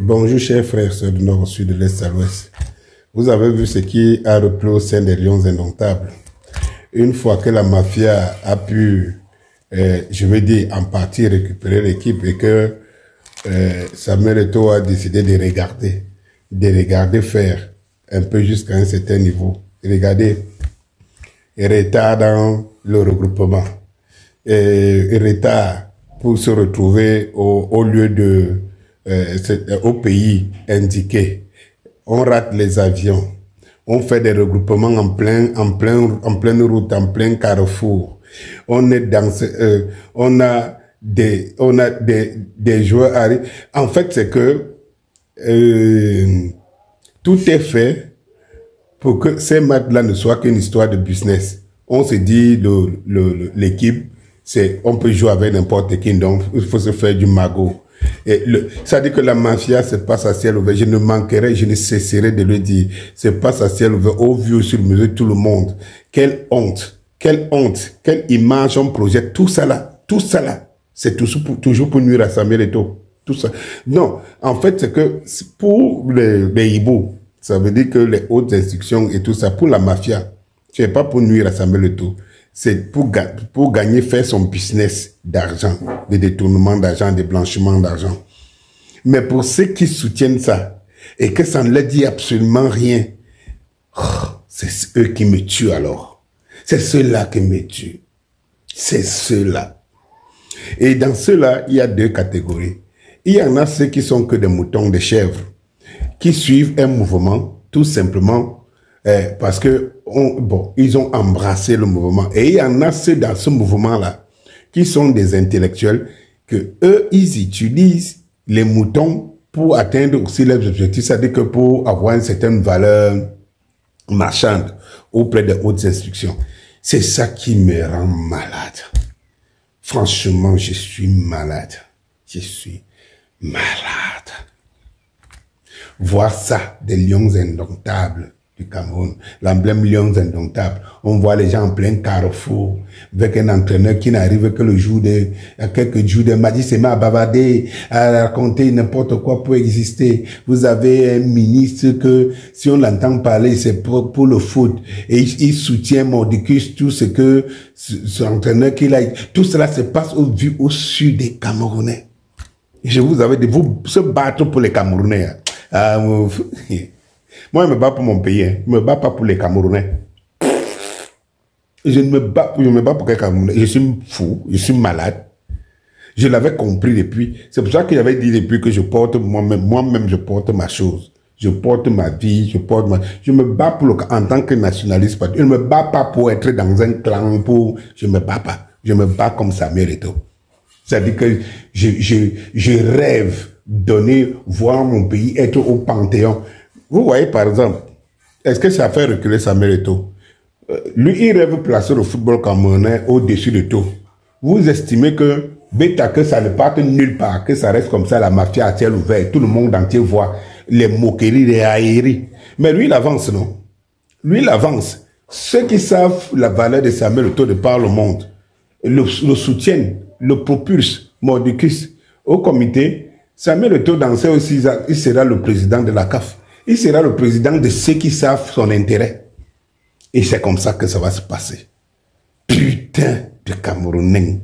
Bonjour chers frères, sœurs du nord au sud, de l'est à l'ouest. Vous avez vu ce qui a repris au sein des Lions Indomptables. Une fois que la mafia a pu, je veux dire, en partie récupérer l'équipe et que Samuel Eto'o a décidé de regarder faire un peu jusqu'à un certain niveau. Regardez, retard dans le regroupement, retard pour se retrouver au lieu de au pays indiqué. On rate les avions. On fait des regroupements en pleine route, en plein carrefour. On est dans on a des joueurs. En fait, c'est que tout est fait pour que ces matchs-là ne soient qu'une histoire de business. On se dit l'équipe, on peut jouer avec n'importe qui, donc il faut se faire du magot. Et ça dit que la mafia se passe à ciel ouvert. Je ne cesserai de le dire. Se passe à ciel ouvert, au vu sur mesure de tout le monde. Quelle honte, quelle image on projette. Tout ça là, c'est toujours pour nuire à Samuel Eto'o. Tout ça. Non, en fait, c'est que pour les hiboux, ça veut dire que les hautes instructions et tout ça, pour la mafia, c'est pas pour nuire à Samuel Eto'o. C'est pour gagner, faire son business d'argent, de détournement d'argent, de blanchiment d'argent. Mais pour ceux qui soutiennent ça, et que ça ne leur dit absolument rien, c'est eux qui me tuent alors. C'est ceux-là qui me tuent. C'est ceux-là. Et dans ceux-là, il y a deux catégories. Il y en a ceux qui sont que des moutons, des chèvres, qui suivent un mouvement, tout simplement, parce que ils ont embrassé le mouvement. Et il y en a ceux dans ce mouvement-là qui sont des intellectuels que eux, ils utilisent les moutons pour atteindre aussi leurs objectifs. C'est-à-dire que pour avoir une certaine valeur marchande auprès des hautes instructions. C'est ça qui me rend malade. Franchement, je suis malade. Je suis malade. Voir ça, des Lions Indomptables du Cameroun, l'emblème Lions Indomptables. On voit les gens en plein carrefour, avec un entraîneur qui n'arrive que le jour de, quelques jours de mardi, c'est à bavarder, à raconter n'importe quoi pour exister. Vous avez un ministre que, si on l'entend parler, c'est pour le foot. Et il soutient Mordicus, tout ce que, ce entraîneur qu'il a, tout cela se passe au sud des Camerounais. Je vous avais dit, vous se battre pour les Camerounais. Moi, je me bats pour mon pays. Hein. Je ne me bats pas pour les Camerounais. Je ne me bats pas pour les Camerounais. Je suis fou, je suis malade. Je l'avais compris depuis. C'est pour ça que j'avais dit depuis que je porte moi-même, je porte ma chose. Je porte ma vie, je me bats pour en tant que nationaliste. Je ne me bats pas pour être dans un clan, je me bats pas. Je me bats comme Samuel Eto'o. C'est-à-dire que je rêve voir mon pays être au Panthéon. Vous voyez, par exemple, est-ce que ça fait reculer Samuel Eto'o? Lui, il rêve placer le football camerounais au-dessus de tout. Vous estimez que ça ne parte nulle part, que ça reste comme ça, la mafia à ciel ouvert, tout le monde entier voit les moqueries, les haïries. Mais lui, il avance, non? Lui, il avance. Ceux qui savent la valeur de Samuel Eto'o de par le monde, le soutiennent, le propulsent, Mordicus, au comité. Samuel Eto'o dansait aussi, il sera le président de la CAF. Il sera le président de ceux qui savent son intérêt. Et c'est comme ça que ça va se passer. Putain de Camerounais.